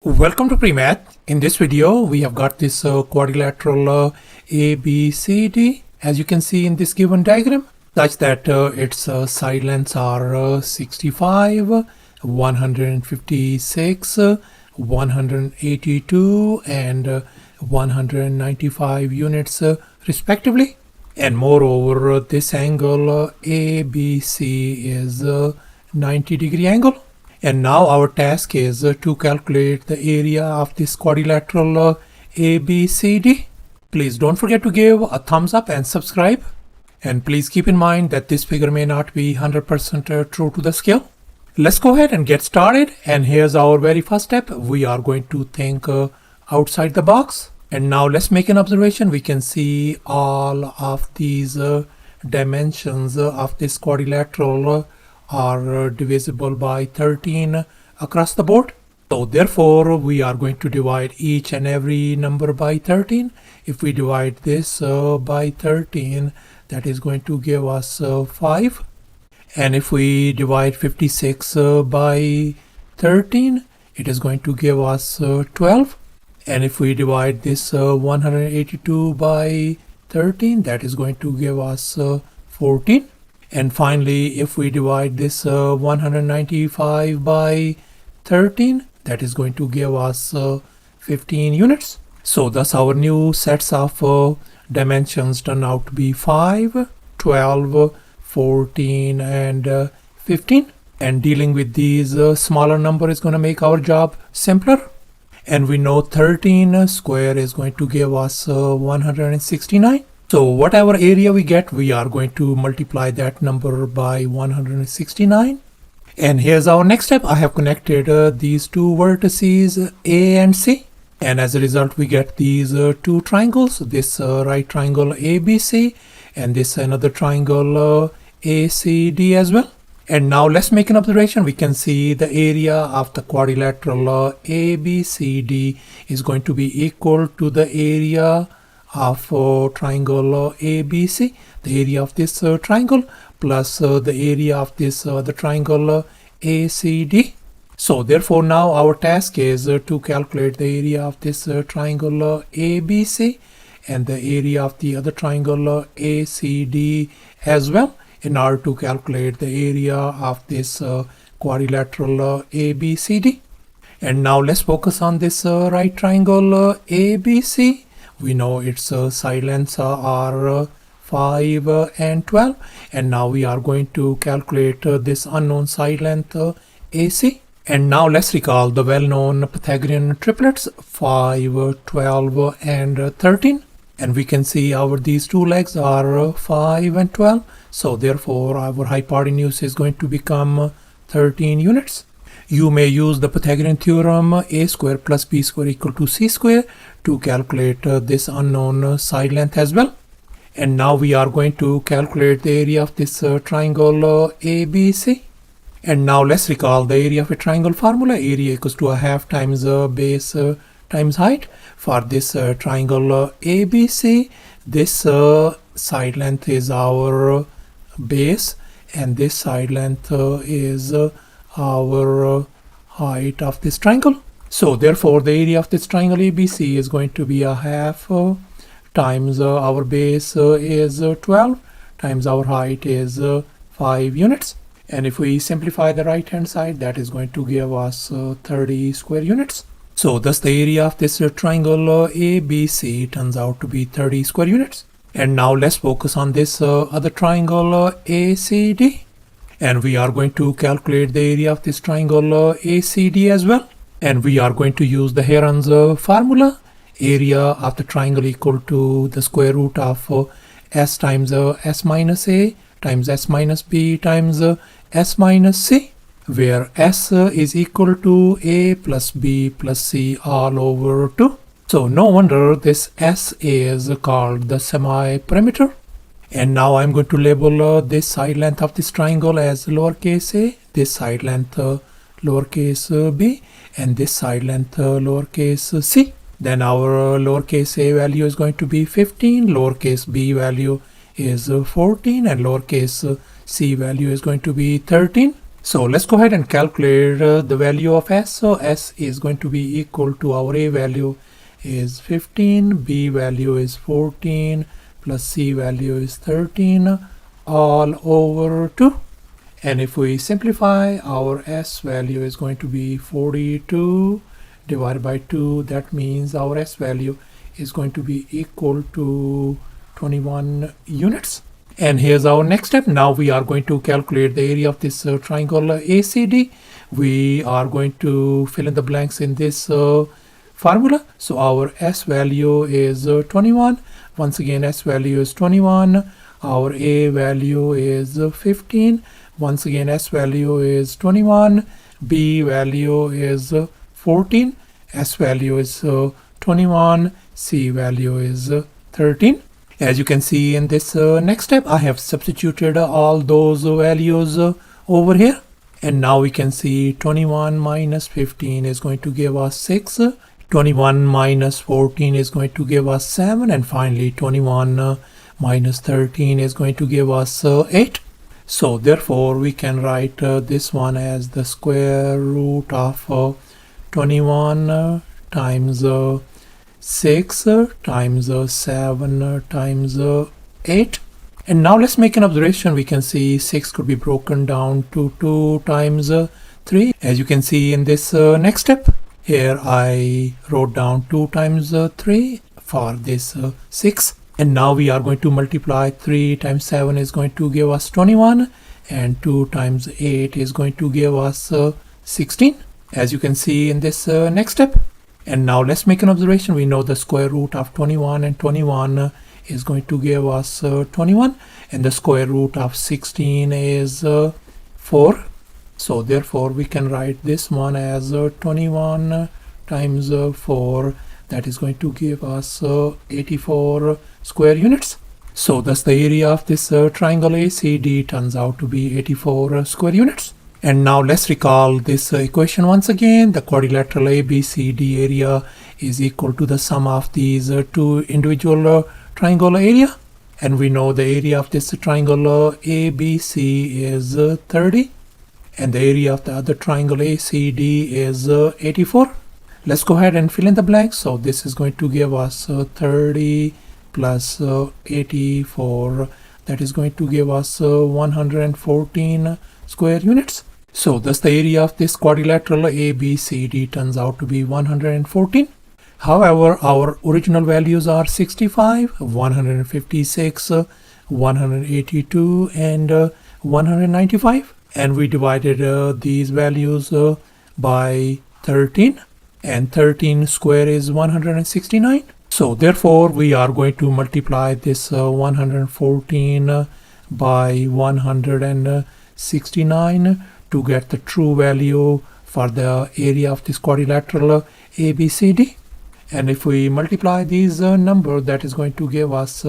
Welcome to PreMath. In this video, we have got this quadrilateral ABCD, as you can see in this given diagram, such that its side lengths are 65, 156, 182, and 195 units respectively. And moreover, this angle ABC is 90-degree angle. And now our task is to calculate the area of this quadrilateral ABCD. Please don't forget to give a thumbs up and subscribe. And please keep in mind that this figure may not be 100% true to the scale. Let's go ahead and get started. And here's our very first step. We are going to think outside the box. And now let's make an observation. We can see all of these dimensions of this quadrilateral are divisible by 13 across the board. So therefore, we are going to divide each and every number by 13. If we divide this by 13, that is going to give us 5. And if we divide 56 by 13, it is going to give us 12. And if we divide this 182 by 13, that is going to give us 14. And finally, if we divide this 195 by 13, that is going to give us 15 units. So thus our new sets of dimensions turn out to be 5, 12, 14, and 15. And dealing with these smaller number is going to make our job simpler. And we know 13 square is going to give us 169. So whatever area we get, we are going to multiply that number by 169. And here's our next step. I have connected these two vertices A and C. And as a result, we get these two triangles. This right triangle ABC and this another triangle ACD as well. And now let's make an observation. We can see the area of the quadrilateral ABCD is going to be equal to the area of triangle ABC, the area of this triangle, plus the area of this the triangle ACD. So therefore now our task is to calculate the area of this triangle ABC and the area of the other triangle ACD as well, in order to calculate the area of this quadrilateral ABCD. And now let's focus on this right triangle ABC. We know its side lengths are 5 and 12. And now we are going to calculate this unknown side length AC. And now let's recall the well-known Pythagorean triplets 5, 12, and 13. And we can see these two legs are 5 and 12. So therefore our hypotenuse is going to become 13 units. You may use the Pythagorean theorem a square plus b square equal to c square to calculate this unknown side length as well. And now we are going to calculate the area of this triangle ABC. And now let's recall the area of a triangle formula. Area equals to a half times base times height. For this triangle ABC, this side length is our base and this side length is our height of this triangle. So therefore the area of this triangle ABC is going to be a half times our base is 12 times our height is 5 units. And if we simplify the right hand side, that is going to give us 30 square units. So thus the area of this triangle ABC turns out to be 30 square units. And now let's focus on this other triangle ACD. And we are going to calculate the area of this triangle ACD as well. And we are going to use the Heron's formula. Area of the triangle equal to the square root of s times s minus a times s minus b times s minus c, where s is equal to a plus b plus c all over 2. So no wonder this s is called the semi-perimeter. And now I'm going to label this side length of this triangle as lowercase a, this side length lowercase b, and this side length lowercase c. Then our lowercase a value is going to be 15, lowercase b value is 14, and lowercase c value is going to be 13. So let's go ahead and calculate the value of s. So s is going to be equal to our a value is 15, b value is 14, plus c value is 13, all over 2. And if we simplify, our s value is going to be 42 divided by 2. That means our s value is going to be equal to 21 units. And here's our next step. Now we are going to calculate the area of this triangle ACD. We are going to fill in the blanks in this formula. So our s value is 21. Once again, s value is 21. Our a value is 15. Once again, s value is 21. B value is 14. S value is 21. C value is 13. As you can see in this next step, I have substituted all those values over here. And now we can see 21 minus 15 is going to give us 6. 21 minus 14 is going to give us 7. And finally, 21 minus 13 is going to give us 8. So therefore, we can write this one as the square root of 21 times 6 times 7 times 8. And now let's make an observation. We can see 6 could be broken down to 2 times 3. As you can see in this next step, here I wrote down 2 times 3 for this 6. And now we are going to multiply. 3 times 7 is going to give us 21. And 2 times 8 is going to give us 16. As you can see in this next step. And now let's make an observation. We know the square root of 21, and 21 is going to give us 21. And the square root of 16 is 4. So therefore, we can write this one as 21 times 4. That is going to give us 84 square units. So thus the area of this triangle ACD turns out to be 84 square units. And now let's recall this equation once again. The quadrilateral ABCD area is equal to the sum of these two individual triangle area. And we know the area of this triangle ABC is 30. And the area of the other triangle ACD is 84. Let's go ahead and fill in the blanks. So this is going to give us 30 plus 84. That is going to give us 114 square units. So thus the area of this quadrilateral ABCD turns out to be 114. However, our original values are 65, 156, 182, and 195. And we divided these values by 13. And 13 square is 169. So therefore, we are going to multiply this 114 by 169 to get the true value for the area of this quadrilateral ABCD. And if we multiply these numbers, that is going to give us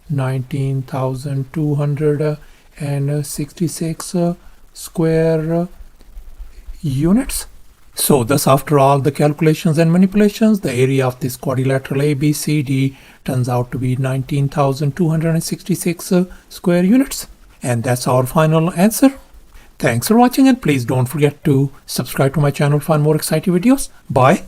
19,266 square units. So thus, after all the calculations and manipulations, the area of this quadrilateral ABCD turns out to be 19,266 square units. And that's our final answer. Thanks for watching, and please don't forget to subscribe to my channel for more exciting videos. Bye.